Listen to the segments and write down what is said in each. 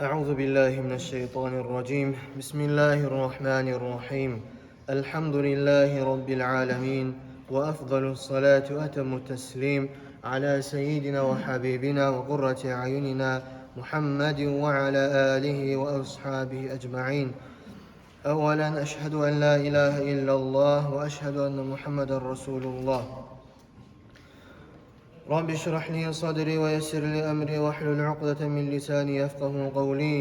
أعوذ بالله من الشيطان الرجيم بسم الله الرحمن الرحيم الحمد لله رب العالمين وأفضل الصلاة وأتم التسليم على سيدنا وحبيبنا وقرة أعيننا محمد وعلى آله وأصحابه أجمعين. أولا أشهد أن لا إله إلا الله وأشهد أن محمد رسول الله. رب اشرح لي صدري ويسر لي أمري واحلل عقدة من لساني يفقه قولي.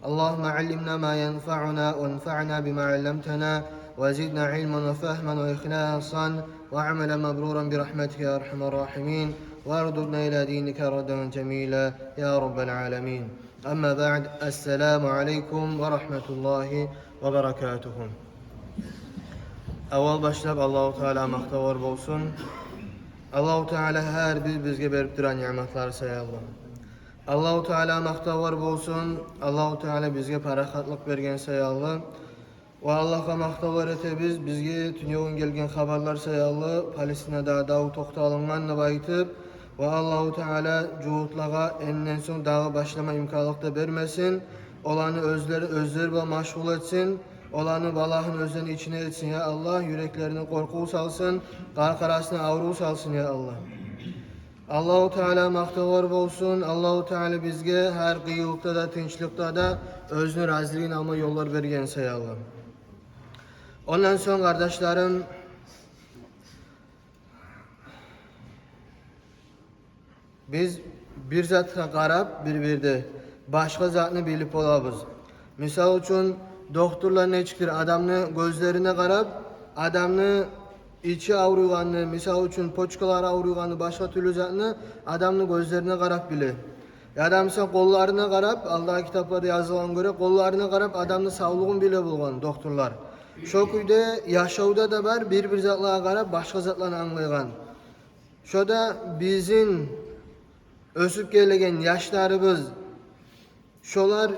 اللهم علمنا ما ينفعنا وانفعنا بما علمتنا وزدنا علما وفهما وإخلاصا وعملا مبرورا برحمتك يا أرحم الراحمين وارددنا إلى دينك ردا جميلا يا رب العالمين. أما بعد السلام عليكم ورحمة الله وبركاته. Avval başlab Allahu Teala maqtavar bolsun. Allahu Teala her bir bizge berip duran nimetleri sayalım. Allahu Teala maqtavar bolsun. Allahu Teala bizge paraxatlık bergen sayalım. Ve Allah'a maqtavar etebіз bizge tünyoğun gelgen haberler sayalım. Palestina'da dağı toxtalınganını baytıp ve Allahu Teala cuhutlağa enden son dağı başlama imkanlıkta vermesin. Olanı özleri ve maşgul etsin. Olanı balahın özlerini içine etsin ya Allah. Yüreklerini korku salsın. Qarqarasına avru salsın ya Allah. Allahu Teala maqtavar bolsun. Allahu Teala bizge her qiyılıkta da, tinçlikta da özünü raziliğin alma yollar bergen say Allah. Ondan son kardeşlerim, biz bir zatına qarab bir-birde başka zatını bilip olabız. Misal üçün doktorlar neçikdir? Adamını gözlerine qarab, adamını içi avruyğanını, misal üçün poçkalar avruyğanını, başka türlü zatını adamını gözlerine qarab bilir. Adam ise kollarına qarab, Allah kitaplarda yazılan göre kollarına qarab adamını sağlığın bile bulgan doktorlar. Şu kuyda yaşauda da var, bir zatlığa qarab başka zatlarını anlaygan. Şoda bizim ösüp gelegen yaşlarımız, şolar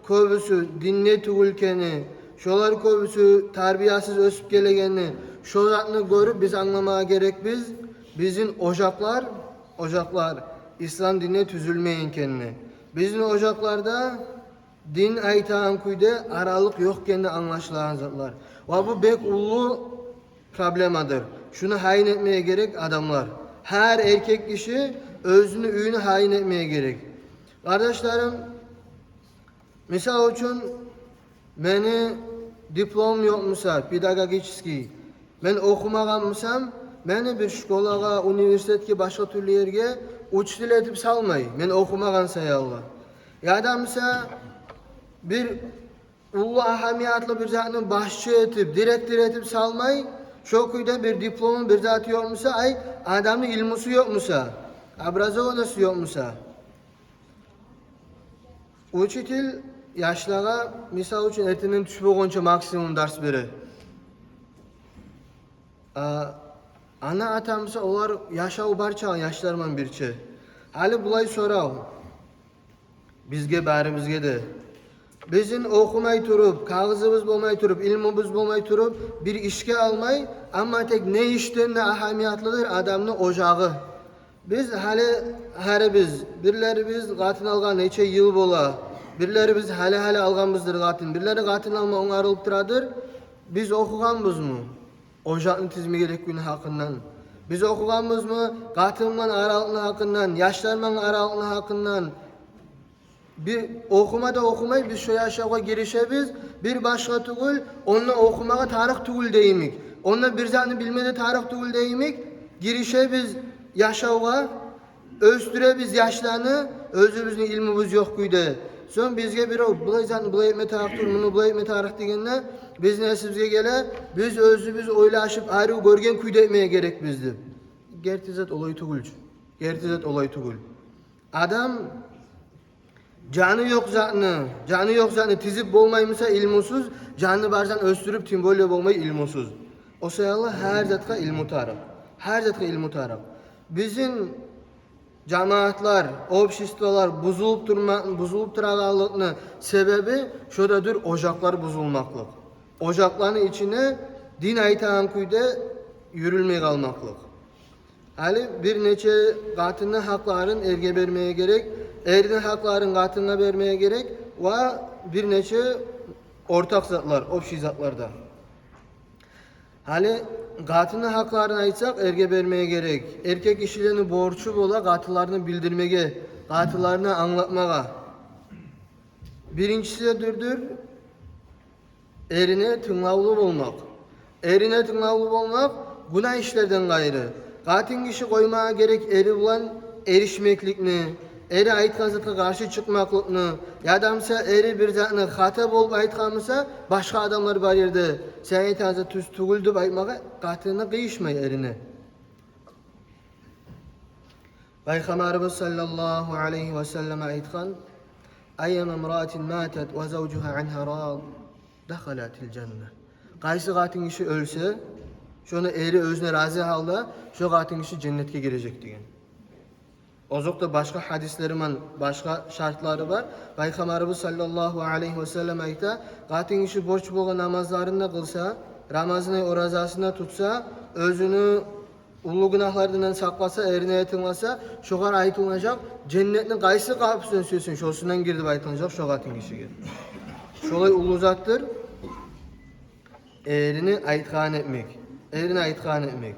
köbüsü dinle tugulkeni, şolar köbüsü tarbiyasız ösüp gelegeni, şolatını görüp biz anlamaya gerek biz. Bizim ocaklar İslam dinine tüzülmeyin kendini. Bizim ocaklarda din aytağın kuyda aralık yok kendi anlaşılan zatlar. Ve bu bek ulu problemadır. Şunu hain etmeye gerek adamlar. Her erkek kişi özünü üyünü hain etmeye gerek. Kardeşlerim, misal üçün meni diplom yokmusa, pedagogический, ben okumağanmısam, meni bir şkolaga, üniversitetke, başka türlü yerge uçtil etip salmay. Men okumağan say Allah. Ya da misal bir ulu ahamiyatlı bir zatını başçı etip, direktör etip salmay, şu kuyda bir diplomun bir zatı yokmusa, ay adamın ilmusu yokmusa, образованности yokmusa. Uçitil yaşlara misal üçün ertinin tüşbü onca maksimum ders biri. Ana atamsa olar yaşağı barçağın yaşlarman birçe. Hali bulay sorav. Bizge bari de. Bizim okumay turup, kağızımız bulmay turup, ilmimiz bulmay turup bir işke almay ama tek ne işten ne ahamiyatlıdır adamın ocağı. Biz hali biz, birleri biz katın algan neçe yıl bola, birleri biz hali alganımızdır katın, birleri katın alma onarılıp duradır. Biz okuganmız mı? Ocağın tizmi gerek günü hakkından. Biz okuganmız mı? Katınman aralığının hakkından, yaşlarman aralığının hakkından. Bir okumada okumay biz şu yaşağa girişebiz, bir başka tugul, onunla okumağa tarih tugul deyimik. Onunla bir zatını bilmede tarih tugul deyimik, girişebiz yaşağa, östüre biz yaşlarını, özümüzün ilmimiz yok kuyda. Son bizge bir o, bulay zatını bulay etme tarih tugul, bunu bulay etme tarih degenle, biz nesibizge gele, biz özümüz oylaşıp ayrı görgen kuyda etmeye gerek bizdi. Gertizat olay tugul. Gertizat olay tugul. Adam canı yok zatını tizip bolmaymısa ilmusuz, canı barzan östürüp timbolya bolmay ilmusuz. O sayallah her zatka ilmu taraf. Her zatka ilmu taraf. Bizim cemaatlar, обществолар buzulup durağalıqны sebebi şodadır ocaklar buzulmaklık. Ocakların içine din aytağın kuyda yürülmeye kalmaklık. Hali bir neçe katını hakların erge vermeye gerek. Erden hakların katına vermeye gerek. ve bir neçe ortak zatlar, opşi zatlarda. Hali katının haklarını aytsak erge vermeye gerek. Erkek kişilerin borçu bola katılarını bildirmege, katılarını anlatmaga. Birincisi de dürdür, erine tınlavlı olmak. Erine tınlavlı olmak günah işlerden gayrı. Katın kişi koymaya gerek eri bulan erişmeklikni, eri aytkan zatına karşı çıkmaklıkni, yadamsa eri bir zatını hata bolup aytkanmısa başka adamlar var yerde. Sen aytansa tüz tügüldü aytmaga katına kıyışmay erine. Peygamberimiz sallallahu aleyhi ve sellem aytkan, Ayyem emraatin matet ve zavcuha anha rad dakalatil cennet. Qaysı katın kişi ölse, şunu eri özüne razı halda, şu katın kişi cennetke girecek diyen. Ozokta başka hadislerimin başka şartları var. Peygamberimiz sallallahu aleyhi ve sellem ayta, katın kişi borç boğan namazlarını kılsa, Ramazını orazasına tutsa, özünü ulu günahlarından saklasa, erine yetinlasa, şoğar aytılacak, cennetin qaysı kapısından söylesün, şosundan girdi aytılacak, şu katın kişi girdi. Şolay ulu zattır, erini aytkan etmek. Erini aytkan etmek.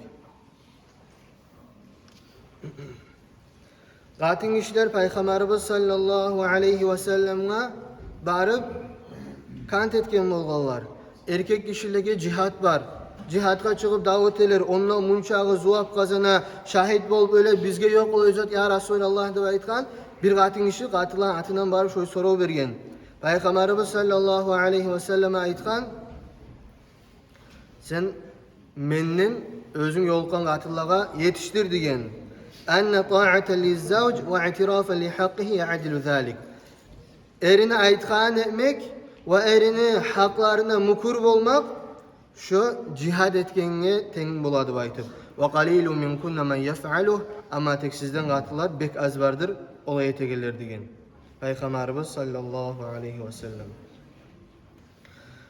Katın kişiler Peygamberimiz sallallahu aleyhi ve sellem'e barıp kant etken bolğanlar. Erkek kişilere cihat var. Cihatga çıkıp davet eler, onunla munçağı zuap kazana, şahit bol böyle bizge yok olacak ya Resulallah deb aytkan. Bir katın kişi katılan atından barıp şoy sorav bergen. Peygamberimiz sallallahu aleyhi ve selleme aytkan, sen mennen özün yolkan katıllaga yetiştir digen. Enne ta'ate lizzavc ve itirafa li haqqihi ya'dilu zalik. Erine aytkan etmek ve erine haklarına mukur olmak şu cihad etkenge teng boladı baytıp. Ve qalilun minkunna men yef'aluh, ama tek sizden katıllar bek az vardır olaya tegeller digen. Peygamberimiz sallallahu aleyhi ve sellem.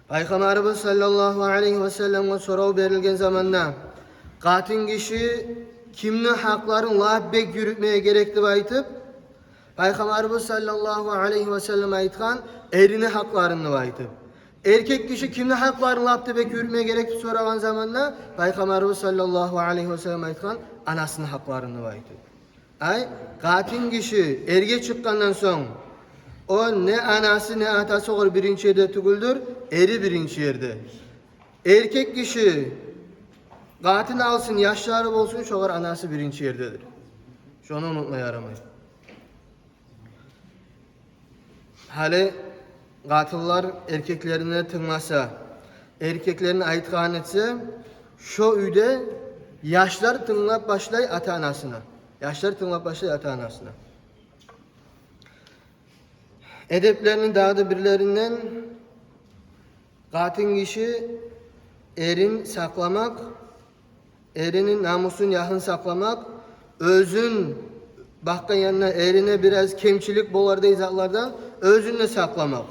Peygamberimiz sallallahu aleyhi ve sellem'e sorav verilgen zamanda katın kişi kimnin haklarını laf bek yürütmeye gerekti baytıp Peygamberimiz sallallahu aleyhi ve sellem aytkan erine haklarını baytıp. Erkek kişi kimnin haklarını laf bek yürütmeye gerekti soragan zamanda Peygamberimiz sallallahu aleyhi ve sellem aytkan anasının haklarını baytıp. Ay katın kişi erge çıkkandan son o ne anası ne atası olur birinci yerde tügüldür, eri birinci yerde. Erkek kişi katını alsın, yaşları olsun, şoğar anası birinci yerdedir. Şunu unutmaya yaramayın. Hali katıllar erkeklerine tınlasa, erkeklerine aytkan etse, şu üyde yaşlar tınlap başlay ata anasına. Yaşlar tınlap başlay ata anasına. Edeplerinin dağda birlerinden katın kişi erin saklamak, erinin namusun yakın saklamak, özün bakkan yanına erine biraz kemçilik bolarda izahlardan özünle saklamak.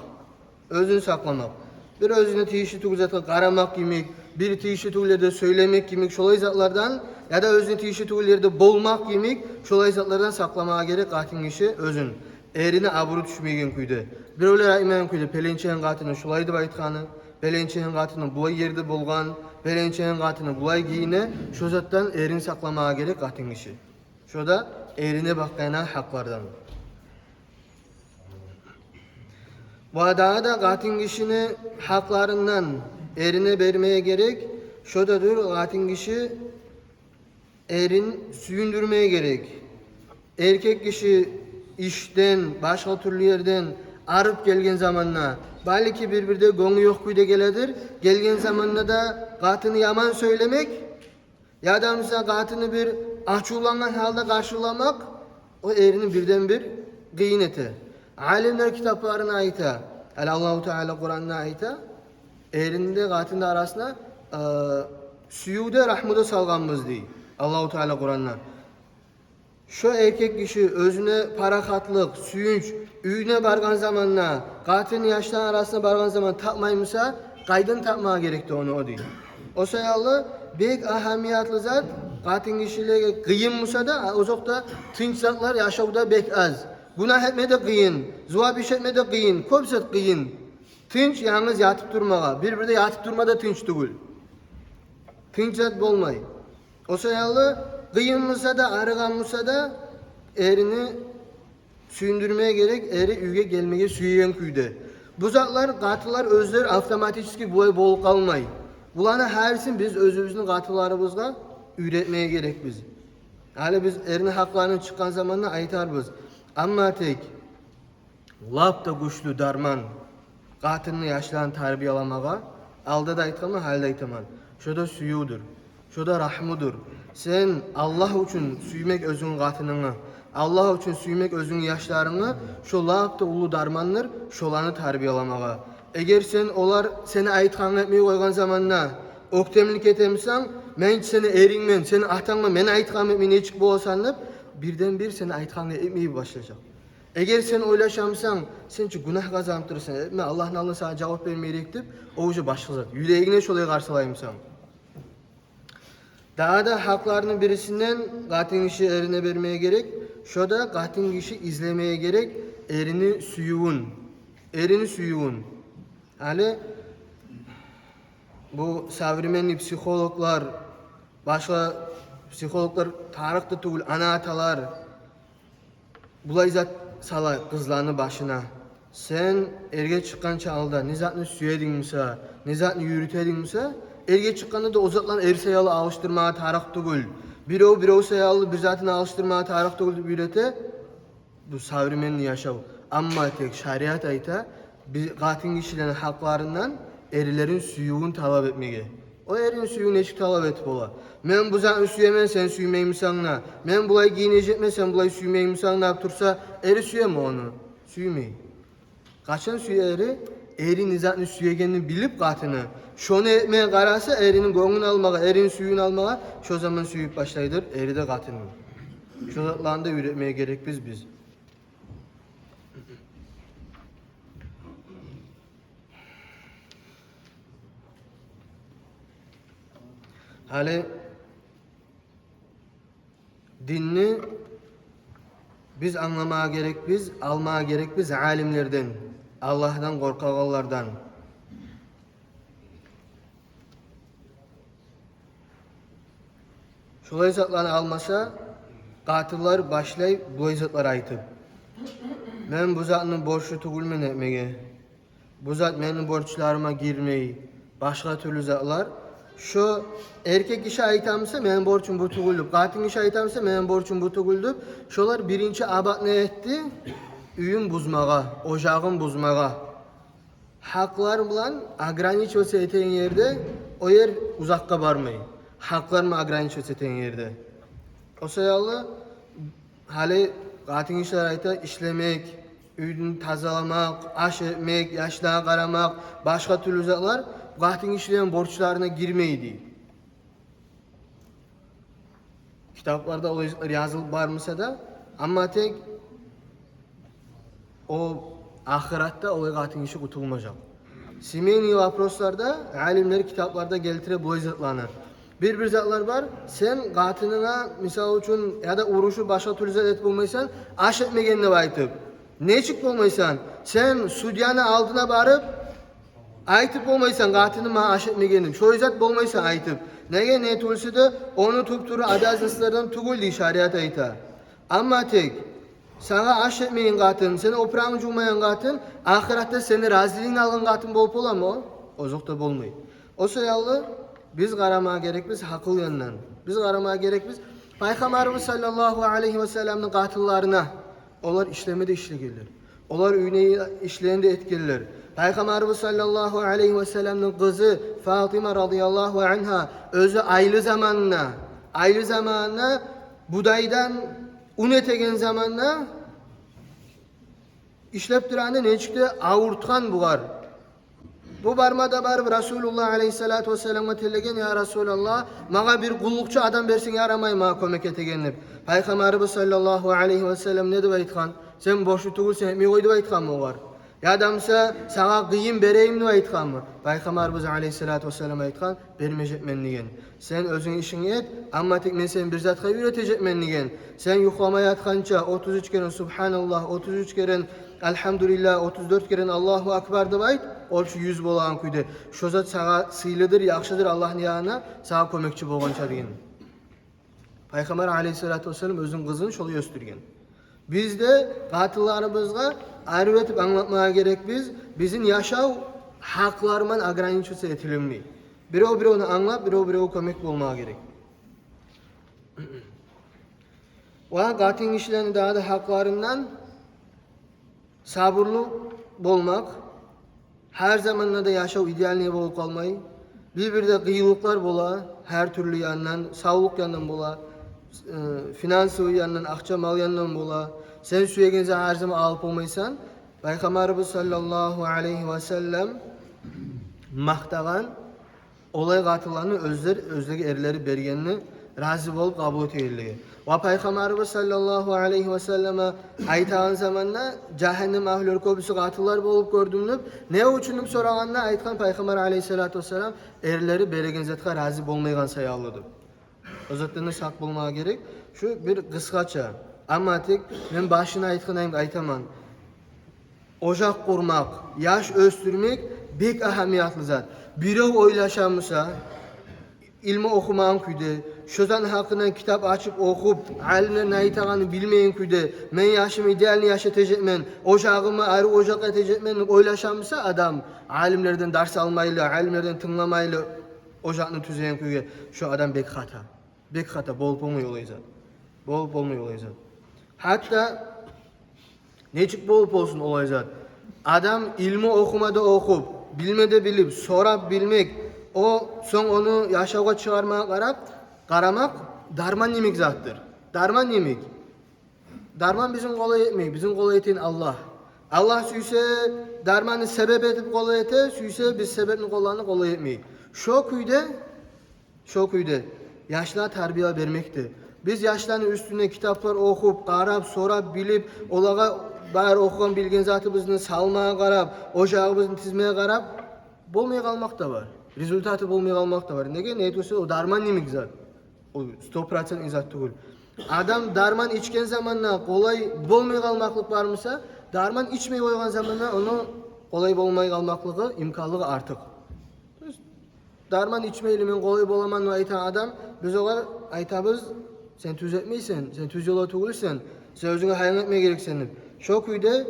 Özün saklamak. Bir özüne tiyişi tuguzatı karamak gibi, bir tiyişi tugulerde söylemek gibi şolay izahlardan ya da özüne tiyişi tugulerde bolmak gibi şolay izahlardan saklamaya gerek katın kişi özün. Erine aburu düşmegen kuydu. Bir öyle ayman kuydu. Pelençeğin katını şolaydı baytkanı. Pelençeğin katını bulay yerde bolgan. Pelençeğin katını bulay giyine. Şu zattan erini saklamaya gerek katın kişi. Şu da erine bakkayana haklardan. Bu daha da katın kişinin haklarından erine vermeye gerek. Şu da dur katın kişi erin süyündürmeye gerek. Erkek kişi işten, başka türlü yerden arıp gelgen zamanla belki birbirde gonu yok kuyda geledir. Gelgen zamanla da katını yaman söylemek ya da mesela katını bir açulanan halde karşılamak o erini birden bir gıyneti. Alimler kitaplarına ayta, Allah-u Teala Kur'an'ına ayta, erinde katında arasında süyude rahmuda salganımız değil. Allah-u Teala Kur'an'ına. Şu erkek kişi özüne parakatlık, süyünç, üyüne bargan zamanla, katının yaşların arasına bargan zaman tapmaymışsa, kaydın tapmaya gerekti onu o değil. O sayılı bek ahamiyatlı zat, katın kişiliğe kıyınmışsa da, o zokta tınç zatlar yaşavda bek az. Günah etmede kıyın. Zuva iş etmede kıyın. Köpset kıyın. Tinç yalnız yatıp durmağa. Bir de yatıp durmada tinç değil. Tinç zat bolmay. O sayalı kıyınmasa da arıganmasa da erini süyündürmeye gerek, eri üye gelmeye süyüyen küyde. Bu zatlar, katılar özleri avtomatik bol kalmay. Bularına hersin biz özümüzün katılarımızla üretmeye gerek biz. Yani biz erini haklarının çıkan zamanla aytarız. Ama tek lap da güçlü darman katını yaşlayan tarbiyalamağa alda da aytkaman, halde aytaman. Şoda suyudur. Şoda rahmudur. Sen Allah için suymek özün katınını, Allah için suymek özün yaşlarını, şu lap da ulu darmanlar şolanı tarbiyalamağa. Eğer sen olar seni aytkan etmeyi koygan zamanla oktemlik etemsen, men seni erinmen, seni ahtanma, men aytkan etmeyi ne çık boğasanlıp, birden bir seni aytkan etmeyi başlayacak. Eğer sen oylaşamsan, sen çünkü günah kazanıp durursan, etme Allah'ın alına sana cevap vermeyerek deyip, o ucu başlayacak. Yüreğine şolaya karşılayayım sen. Daha da haklarının birisinden katin kişi erine vermeye gerek, şu da katin kişi izlemeye gerek, erini suyuğun. Erini suyuğun. Yani bu savrimenli psikologlar, başka psikologlar, tarıkta tuğul, ana atalar, bulay zat sala kızlarını başına. Sen erge çıkan çağılda ne zatını süyedin misa, ne zatını yürütedin misa, erge çıkanı da o zatlan er sayalı alıştırmaya tarık tuğul. Bir o sayalı bir zatını alıştırmaya tarık tuğul ürete, bu savrimenli yaşav. Amma tek şariat ayta, bir katin kişilerin haklarından erilerin suyuğunu talep etmeye. O erin suyuğunu eşik talep etip ola. Men bu zatını süyemen sen süymeyim sanına. Men bulay giyinecekme sen bulay süymeyim sanına yaptırsa eri süyeme onu. Süymeyin. Kaçan süye eri? Erin zatını süyegenini bilip katını. Şonu etmeye kararsa erinin gönlünü almağa, erin suyunu almağa şu zaman süyüp başlaydır. Eri de katını. Şu zatlarında üretmeye gerek biz. Hali dinni biz anlamaya gerek biz, almaya gerek biz alimlerden, Allah'tan korkağlardan. Şolay zatlarını almasa, katıllar başlayıp bu zatları aytıp. Men bu zatının borçlu tugulmen etmeye, bu zat benim borçlarıma girmeyi, başka türlü zatlar, şu erkek işe aytamsa men borçum bu tuguldup, katin işe aytamsa men borçum bu tuguldup, şolar birinci abat ne etti? Üyün buzmağa, ocağın buzmağa. Haklar bilan agraniçosa eten yerde, o yer uzakka barmayın. Haklar mı agraniçosa eten yerde? O sayalı, hali katin işler ayta işlemek, üyünü tazalamak, aş etmek, yaşlığa karamak, başka türlü zatlar, katin işleyen borçlarına girmeydi. Kitaplarda o yazılıp varmasa da, ama tek o ahiratta o katin işi kutulmayacak. Simeni vaproslarda alimler kitaplarda geltire bu zatlarını. Bir zatlar var, sen katınına misal için ya da uruşu başka türlü zat et bulmaysan, aş etmegenine aytıp. Ne çık bulmaysan, sen sudyanı aldına barıp, aytıp olmaysan katını ma aş etmegenim. Şoy zat bulmaysan aytıp. Nege ne tulsi de onu tupturu adazıslardan tugul di şariat ayta. Ama tek, sana aş etmeyin katın, seni oprağın cummayan katın, ahiratta seni raziliğini alın katın bolup ola mı? O zokta bolmayı. O sayalı, biz karamaya gerek biz hakıl yanından. Biz karamaya gerek biz Peygamberimiz sallallahu aleyhi ve sellem'in katıllarına. Onlar işlemede işlegiler. Onlar üyneyi işleyende etkililer. Peygamberimiz sallallahu aleyhi ve sellem'in kızı Fatıma radıyallahu anha özü aylı zamanına budaydan un etegen zamanına işlep duranda ne çıktı? Avurtkan buğar. Bu barmada barıp Resulullah aleyhissalatu vesselam'a telegen ya Resulallah mağa bir kullukçu adam versin yaramay mağa kömek etegenler. Peygamberimiz sallallahu aleyhi ve sellem ne de aytkan? Sen boşu tuğul sen mi koydu aytkan mı var? Yadamsa sana kıyım bereyim ne aytkan mı? Peygamberimiz Aleyhisselatü Vesselam aytkan bermeyecek menligen. Sen özün işini et, amma tek men sen bir zatqa üretecek menligen. Sen yuxlamaya yatkança 33 kere Subhanallah, 33 kere Elhamdülillah, 34 kere Allahu Akbar deb ayt, ol şu 100 bolan kuyde. Şu zat sana sıylıdır, yaxşıdır Allah'ın yanına, sana kömekçi bolgança degen. Peygamber Aleyhisselatü Vesselam özün kızını şolu östürgen. Biz de katıllarımızga ayrıvetip anlatmaya gerek bizim yaşav haklarından ограничиться etilinmeyi. Biri onu anlap, biri kömek bulmaya gerek. Ve katın kişilerin daha da haklarından sabırlı olmak, her zamanla da yaşav idealini bulup kalmayı, bir de kıyılıklar bola, her türlü yandan, sağlık yandan bola, finansı yandan, akça mal yandan bola. Sen sürekli her zaman alıp olmaysan, Peygamberimiz sallallahu aleyhi ve sellem maqtagan olay qatillarını özlegi erleri bergenini razı bolup kabul etýärligi. Ve Peygamberimiz sallallahu aleyhi ve selleme aytagan zamanda cehennem ahlileri köpüsü qatillar bolup gördümlüp, ne üçünüp soraganda aytgan Peygamber aleyhissalatu vesselam erleri beregen zatga razı bolmaygan sayalıdır. O zatdan sak bolmaga gerek. Şu bir kıskaça. Amma tek men başına aytaman. Ocak kurmak, yaş östürmek bek ahamiyatlı zat. Biri oylaşamısa, ilmi okuman küyde, şozan hakkından kitap açıp okup, alimlerin aytağını bilmeyen küyde, men yaşımı idealini yaşatacakmen, ocağımı ayrı ocak etecekmen oylaşamısa adam, alimlerden ders almayla, alimlerden tınlamayla ocağını tüzeyen küyde, şu adam bek hata. Bek hata, bol olmuyor zat. Hatta neçik bolup olsun olay zat. Adam ilmi okumada okup, bilmede bilip, sorap bilmek, o son onu yaşavga çıkarmaya karamak darman yemek zattır. Darman yemek. Darman bizim kolay etmek, bizim kolay eten Allah. Allah süyse darmanı sebep edip kolay ete, süyse biz sebebini kolay etmeyi. Şu kuyde yaşlığa terbiye vermekti. Biz yaşların üstüne kitaplar okup, qarab, sorab, bilip, olağa bari okugan bilgen zatımızını salmaya qarab, ocağımızını tizmeye qarab, bolmaya kalmak da var. Rezultatı bolmaya kalmak da var. Nege? Ne etmesi o darman nemik zat. O 100% izat değil. Adam darman içken zamanla kolay bolmaya kalmaklık varmısa, darman içmeye koygan zamanla onu kolay bolmaya kalmaklığı imkanlığı artık. Darman içmeyle men kolay bolaman aytan adam, biz olar aytabız, sen tüz etmeysen, sen tüz yola tugulsan, sen özüne hayal etmeye gereksen. Şu kuyda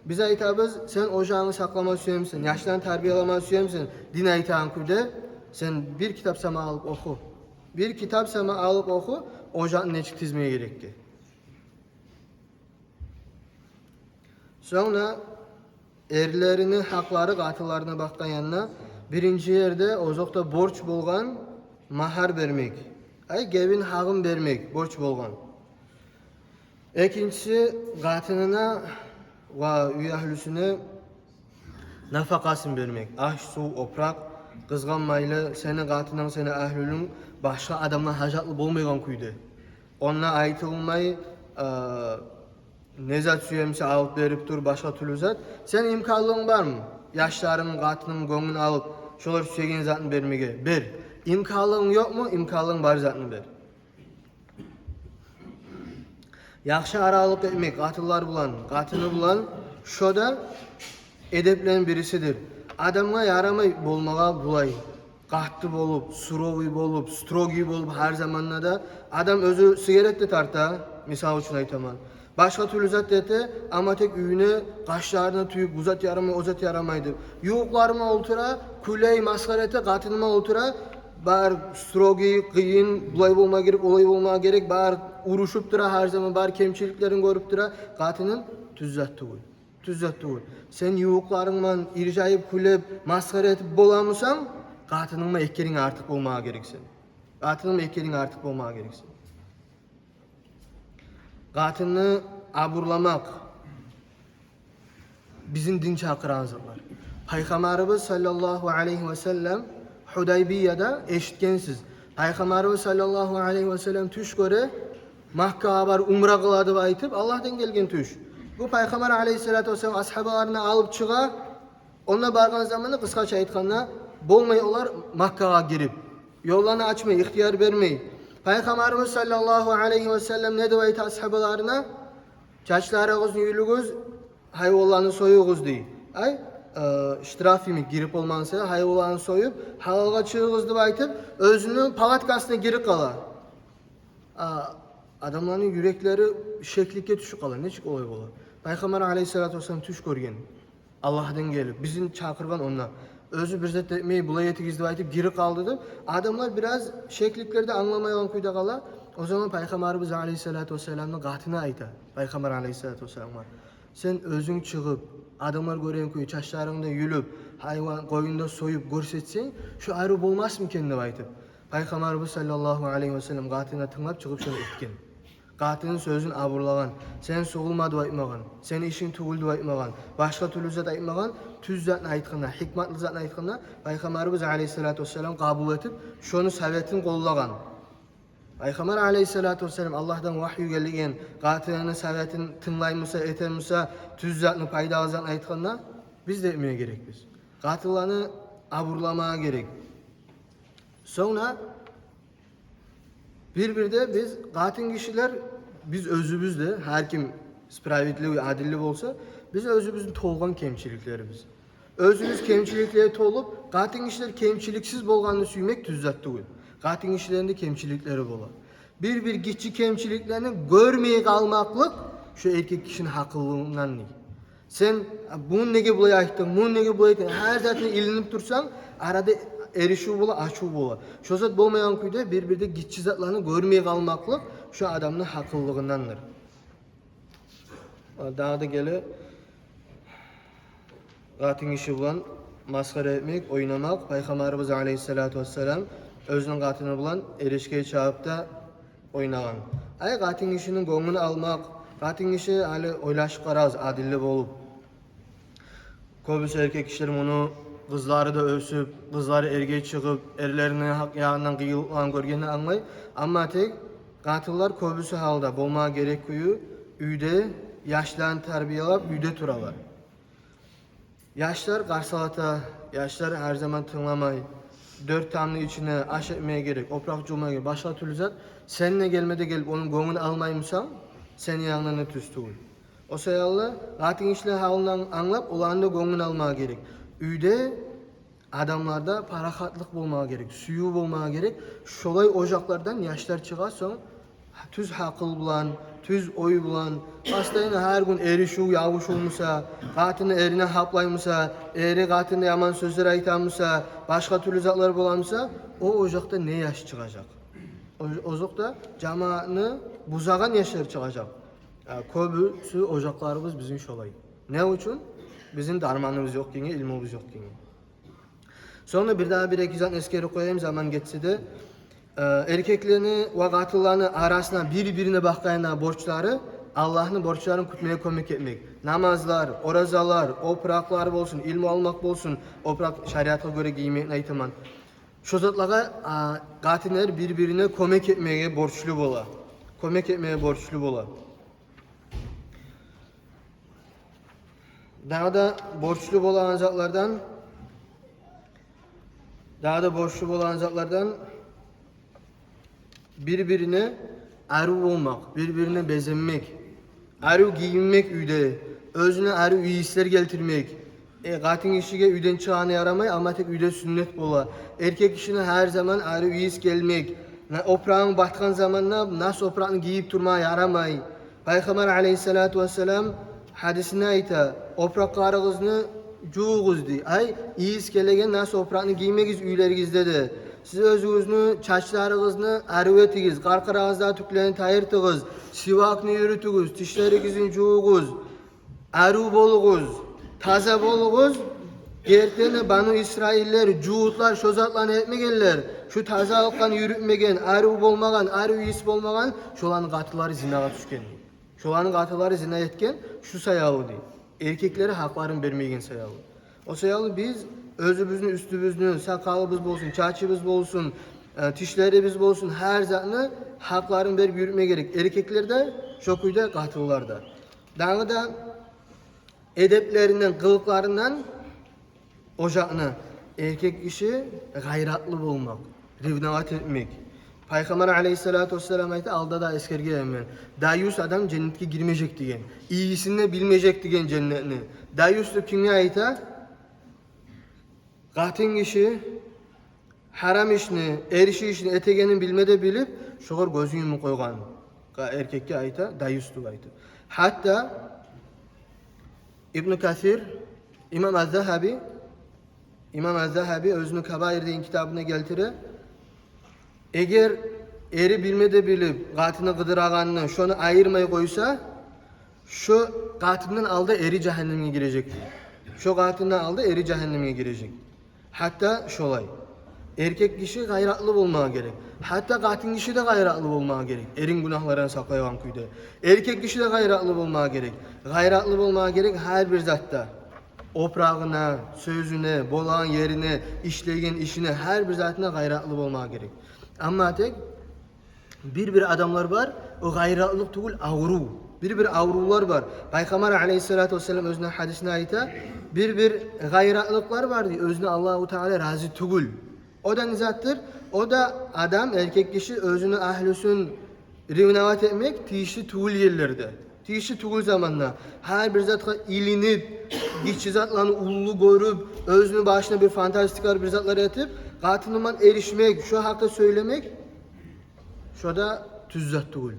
biz aytabız, sen ocağını saklama süyemsin, yaşlarını tarbiyalama süyemsin. Din aytan kuyda sen bir kitap sama alıp oku. Bir kitap sama alıp oku, ocağını neçik tizmeye gerekti. Sonra erlerinin hakları katıllarına bakkan yanına, birinci yerde ozokta borç bolgan mahar vermek. Gevin hağın vermek, borç bolgan. İkincisi, katınına ve üy ahlüsüne nafakasını vermek. Aş, su, oprak, kızganmayla seni katından, seni ahlülün başka adamla hacatlı bolmaygan kuydu. Onunla aytılmayı nezat süyemse alıp verip dur başka türlü zat. Sen imkanlığın var mı? Yaşlarının, katının, gönlünü alıp şolar süyegen zatını vermege. Bir. İmkanlığın yok mu? İmkanlığın var zatını ver. Yaxşı aralık etmek, katıllar bulan, katını bulan şoda edeplen birisidir. Adamga yaramay bolmaga bulay. Qahtı bolup, surovi bolup, strogi bolup her zamanla da adam özü sigaret de tarta, misal üçün aytaman. Başka türlü zat dete ama tek üyüne kaşlarına tüyüp uzat yaramay, ozat yaramaydı. Yuğuklarıma oltura, kuley maskarete, katınıma oltura, bar strogi, kıyın, bulay bolma gerek, olay bolma gerek, bar uruşup tura her zaman, bar kemçiliklerin görüp tura, katının tüzzat tuğul. Tüzzat tuğul. Sen yuğuklarınman irjayıp, kulep, maskaret bolamısan, katınınma ekkerin artık olmaya gereksin. Katınınma ekkerin artık olmaya gereksin. Katını aburlamak bizim din çakıranız var. Peygamberimiz sallallahu aleyhi ve sellem Hudaybiye'de eşitkensiz. Peygamberimiz sallallahu aleyhi ve sellem tüş göre Makka'a var umra kıladı ve aytıp Allah'tan gelgen tüş. Bu Peygamber aleyhissalatu vesselam ashablarını alıp çığa, onunla bargan zamanı kıskaça aytganda bolmay olar Makkaga girip, yollarını açmay, ihtiyar vermey. Peygamberimiz sallallahu aleyhi ve sellem ne dep aytı ashablarına? Çaçlarınızı yülügüz, hayvanlarını soyuğuz dey. Ay, iştirafimi girip olmansa hayvanlarını soyup, halalga çığız dep aytıp, özünün palatkasına girip kala. Adamların yürekleri şeklikке düşüp kalır. Neçik olay bolar? Peygamber aleyhissalatu vesselam tuş görgen. Allah'tan gelip bizim çakırgan onunla. Özü bir zat etmeyi bulay etigizdi aytıp geri kaldırdı. Adamlar biraz şekliklerde anlamayan kuyda kala. O zaman Peygamberimiz aleyhissalatu vesselam'ın gatına ayta. Peygamber aleyhissalatu vesselam var. Sen özün çıkıp adamlar gören kuyu çaşlarında yülüp hayvan koyunda soyup görsetsen şu ayrı bulmaz mı kendine aytıp. Peygamberimiz sallallahu aleyhi ve sellem gatına tınlap çıkıp şunu etken. Gatının sözün aburlagan, sen soğulmadı aytmagan, sen işin tuguldu aytmagan, başka türlü zat aytmagan, tüz zatını aytganda, hikmatlı zatını aytganda Peygamberimiz aleyhissalatu vesselam kabul etip şonu savetin kollagan. Peygamber aleyhissalatu vesselam Allah'tan vahyu gelgen, gatının savetin tınlaymısa, etemisa, tüz zatını paydalı zatını aytganda biz de etmeye gerek biz. Gatılarını aburlamaya gerek. Sonra bir de biz gatın kişiler biz özümüzde her kim spravetli ve adilli olsa biz özümüzün tolgan kemçiliklerimiz. Özümüz kemçiliklere tolup gatın kişiler kemçiliksiz bolganını suymak tüzzat değil. Gatın kişilerinde kemçilikleri bolar. Bir gitçi kemçiliklerini görmeye kalmaklık şu erkek kişinin hakkılığından değil. Sen bunu nege bulay ayttın, bunu nege bulay ayttın, her zaten ilinip dursan arada erişu bola, açu bola. Şu zat bolmayan kuyda bir gitçi zatlarını görmeye kalmaklık şu adamın hakkıllığındandır. Daha da gele gatın işi bulan maskara etmek, oynamak, Peygamberimiz aleyhissalatu vesselam özünün gatını bulan erişkeye çağıp da oynagan. Ay gatın işinin gönlünü almak, gatın işi hali oylaşıp karaz, adilli bolup. Köbüsü erkek kişilerim onu kızları da ölsüp, kızları ergeç çıkıp, erlerinin hak yağından kıyılıklan görgeni anlay. Ama tek katıllar köbüsü halda bolmaya gerek kuyu, üyde yaşlarını terbiyelap, üyde turalar. Yaşlar karsalata, yaşlar her zaman tınlamay. Dört tamlı içine aş etmeye gerek, oprak cumaya gerek, başka türlü zat. Seninle gelmede gelip onun gönlünü almayımsan, senin yanına tüstüğün. O sayallı, gatın işleri halinden anlap, olanın da gönlünü almaya gerek. Üyde adamlarda parakatlık bulmaya gerek, suyu bulmaya gerek. Şolay ocaklardan yaşlar çıkar sonra tüz hakıl bulan, tüz oy bulan, hastayına her gün erişu yavuş olmuşsa, gatını erine haplaymışsa, eri gatını yaman sözler aytanmışsa, başka türlü zatlar bulanmışsa, o ocakta ne yaş çıkacak? O ocakta cemaatini buzagan yaşlar çıkacak. Köbüsü ocaklarımız bizim şolay. Ne için? Bizim darmanımız yok yine, ilmimiz yok yine. Sonra bir daha bir ekizan eskeri koyayım zaman geçse de erkeklerini ve katıllarını arasına birbirine bakayına borçları Allah'ın borçlarını kutmaya kömek etmek. Namazlar, orazalar, opraklar olsun, ilmi almak olsun, oprak şariata göre giymek aytaman. Şu zatlara katiller birbirine kömek etmeye borçlu bola. Kömek etmeye borçlu bola. Daha da borçlu olan zatlardan birbirine arı olmak, birbirine bezenmek, arı giyinmek üyde, özüne arı üyisler getirmek. Gatın işige üyden çığanı yaramay ama tek üyde sünnet bola. Erkek işine her zaman arı üyis gelmek. Oprağın batkan zamanla nasıl oprağını giyip durmaya yaramay. Peygamber aleyhissalatu vesselam hadisine ayta, opraklarınızı cuğuz di. Ay, iyis gelegen nasıl oprağını giymegiz üylerigizde de. Siz özünüzü, çaçlarınızı arıvetigiz, qarqırağızda tüklerini tayırtığız, sivakını yürütügüz, tişlerigizin cuğuz, arı boluguz, taza boluguz. Gertene Banu İsrailler, cuğutlar, şozatlarını etmegenler, şu taza halktan yürütmegen, arı bolmagan, arı üyis bolmagan, şolanın qatıları zinaga düşken. Şolanın qatıları zina etken, şu sayalı değil. Erkeklere haklarını vermegen sayalı. O sayalı biz özümüzün, üstümüzün, sakalımız bolsun, çaçımız bolsun, tişlerimiz bolsun, her zatını haklarını verip yürütmeye gerek. Erkeklerde, şokuyda, katıllarda. Dağı da edeplerinden, kılıklarından ocağına erkek kişi gayratlı olmak, rivnavat etmek. Peygamber aleyhissalatu vesselam ayeti alda da eskerge hemen. Dayus adam cennetke girmeyecek diyen. İyisini bilmeyecek diyen cennetini. Dayus da kimye ayeti? Katin kişi haram işini, erişi işini, etegenin bilmede bilip şoğur gözünü mü koygan. Erkekke ayeti dayus da ayeti. Hatta İbn Kathir, İmam Az-Zahabi özünü Kabair deyin kitabına geltire. Eğer eri bilmede bilip katını kıdırağanını şunu ayırmayı koysa şu katından aldı eri cehenneme girecek. Şu katından aldı eri cehenneme girecek. Hatta şolay. Erkek kişi gayratlı olmaya gerek. Hatta katin kişi de gayratlı olmaya gerek. Erin günahlarını saklayan kuyda. Erkek kişi de gayratlı olmaya gerek. Gayratlı olmaya gerek her bir zatta. Oprağına, sözüne, bolan yerine, işleyen işine her bir zatına gayratlı olmaya gerek. Ama tek bir adamlar var, o gayratlılık değil, avru. Bir avrular var. Peygamber aleyhissalatu vesselam özüne hadisine ayta, bir gayratlıklar var diye özüne Allahu Teala razı değil. O da nizattır. O da adam, erkek kişi özünü ahlüsün rivnavat etmek tişi tuğul yerlerde. Tişi tuğul zamanla. Her bir zatka ilinip, dişçi zatlarını ullu görüp, özünü başına bir fantastikar bir zatları etip, katınıman erişmek, şu hakta söylemek, şu da tüzzat tuğul.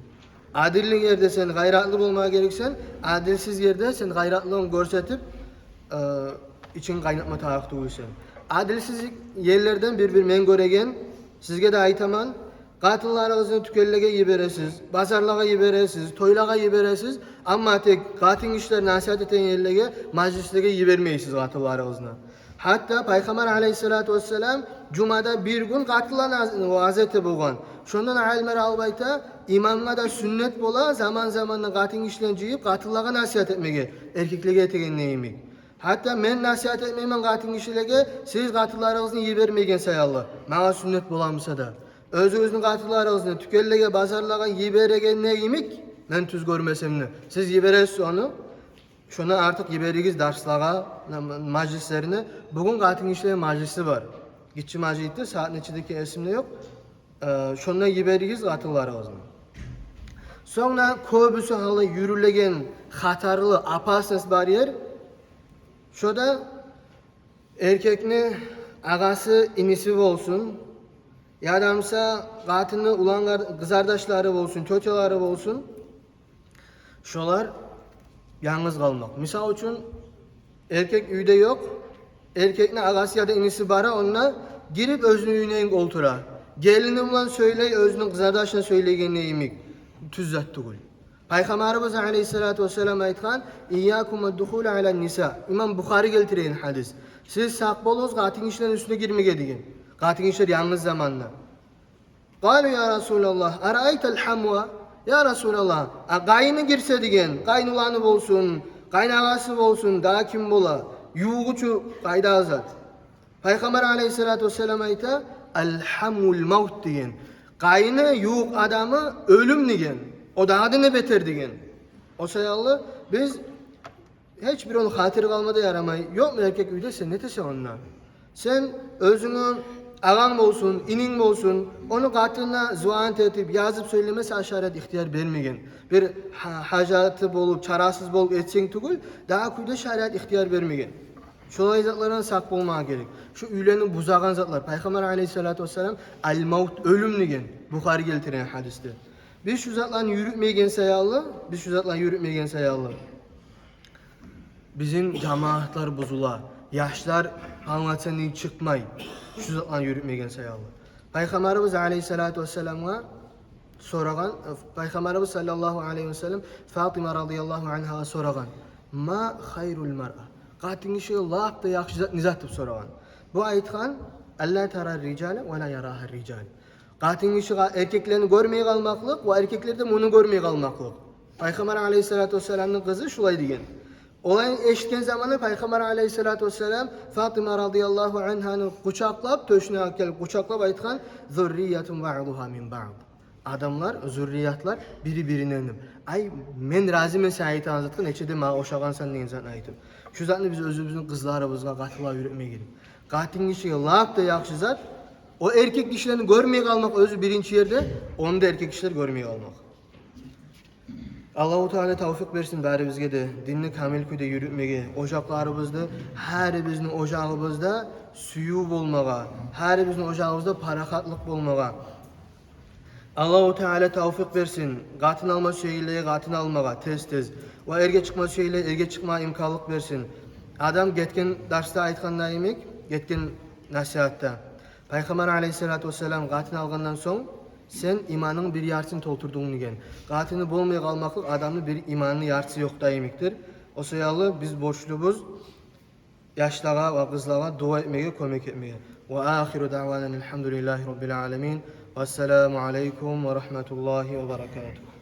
Adilli yerde sen gayratlı olmaya gereksen, adilsiz yerde sen gayratlılığını görsetip, için kaynatma tarafı tuğulsen. Adilsizlik yerlerden bir men göregen, sizge de aytaman, katıllarınızı tükellege yiberesiz, bazarlaga yiberesiz, toylaga yiberesiz, ama tek katin işler nasihat eten yerlege, majlislege yibermeysiz katıllarınızına. Hatta Peygamber aleyhissalatu vesselam Cuma'da bir gün katıllarına vaazete bulgan. Şundan alimler albayta imamına da sünnet bola zaman zamanla katin işlerini ciyip katıllara nasihat etmege, erkeklege etegen neyimik. Hatta men nasihat etmeymen katin kişilege siz katıllarınızı yibermegen sayallı. Mağa sünnet bolamsa da. Özünüzün katıllarınızı tükellege bazarlagan yiberegen neyimik? Men tüz görmesem ne? Siz yiberesiz onu. Şuna artık yiberigiz derslağa, majlislerine. Bugün katin kişilege majlisi var. Gitçi majlitte saatin içindeki esimde yok. Şuna yiberigiz katıllarınızı. Sonra köbüsü halı yürülegen hatarlı apasnes bariyer. Şurada erkekni ağası inisi olsun, yadamsa katını ulan kızardaşları olsun, çoçaları olsun. Şolar yalnız kalmak. Misal için erkek üyde yok, erkekne ağası ya da inisi bara onunla girip özünü üyneyin oltura. Gelini ulan söyley, özünün kızardaşına söyleygen neyimik. Tüzzat değil. Peygamberimiz aleyhissalatu vesselam aytgan, İyyâkum dukhul ala nisa. İmam Bukhari geltireyin hadis. Siz sak bolunuz katin işlerin üstüne girmege degen. Katin işler yalnız zamanla. Qalu ya Resulallah, araytel hamwa? Ya Resulallah, qayını girse degen, qaynulanı bolsun, qaynağası bolsun, daha kim bola? Yuğuçu qayda azat. Peygamber aleyhissalatu vesselam ayta, alhamul maut degen. Qayını yuğuk adamı ölüm degen. O daha da ne beter degen. O sayallı biz hiçbir onun hatırı kalmadı yaramay. Yok mu erkek üyde sen ne tese onunla? Sen özünün ağan olsun, inin olsun, onu katına zuant etip yazıp söylemesi aşaret ihtiyar vermegen. Bir hacatı bolup, çarasız bolup etsen tugul, daha kuyda şariat ihtiyar vermegen. Şolay zatlardan sak olmaya gerek. Şu üylerini buzağan zatlar. Peygamber aleyhissalatu vesselam al-maut ölüm degen. Bukhari geltiren hadiste. Biz şu zatlarını yürütmeygen sayalım. Bizim cemaatler bozula. Yaşlar anlatsanın çıkmay. Şu zatlarını yürütmeygen sayalım. Peygamberimiz aleyhissalatu vesselam'a soragan, Peygamberimiz sallallahu aleyhi ve sellem Fatıma radıyallahu anha soragan. Ma hayrul mar'a. Katin kişi laf da yaxşı zat nizat deb soragan. Bu aytgan Allah tarar ricale ve la yaraha rical. Katin kişi erkeklerini görmeye kalmaklık, o erkekler de bunu görmeye kalmaklık. Peygamber aleyhissalatu vesselam'ın kızı şulay degen. Olayın eşitken zamanı Peygamber aleyhissalatu vesselam Fatıma radıyallahu anha'nı kucaklap, töşüne gelip kucaklap aytgan zurriyetun ba'duha min ba'd. adamlar, zürriyatlar biri-birine önüm. Ay men razı men sayıtı anlattık neçe de ma oşağansan deyin zat aytım. Şu zatını biz özümüzün kızlarımızga qatıla yürütmeye gidelim. Qatın kişiye lak da yaxşı zat. O erkek kişilerini görmeye kalmak özü birinci yerde, onu da erkek kişiler görmeye kalmak. Allahu Teala tavfik versin bari bizge de dinni kamil kuyda yürütmege, ocaklarımızda, her bizning ocağımızda suyu bolmaga, her bizning ocağımızda parakatlık bolmaga. Allahu Teala tavfik versin. Qatın alma şeyle qatın almaga tez. Ve erge çıkma şeyle erge çıkma imkanlık versin. Adam getken derste aytqanda emek, getken nasihatta. Peygamber aleyhissalatu vesselam qatın algandan soň sen imanın bir yarısını tolturduğunu diyen. Qatını bolmay qalmaklık adamın bir imanın yarısı yok da emektir. O sayalı biz borçlubuz yaşlara ve kızlara dua etmeye, kömek etmeye. Ve ahiru da'vanan elhamdülillahi rabbil alemin. Vesselamu aleykum ve rahmetullahi ve berekatuhu.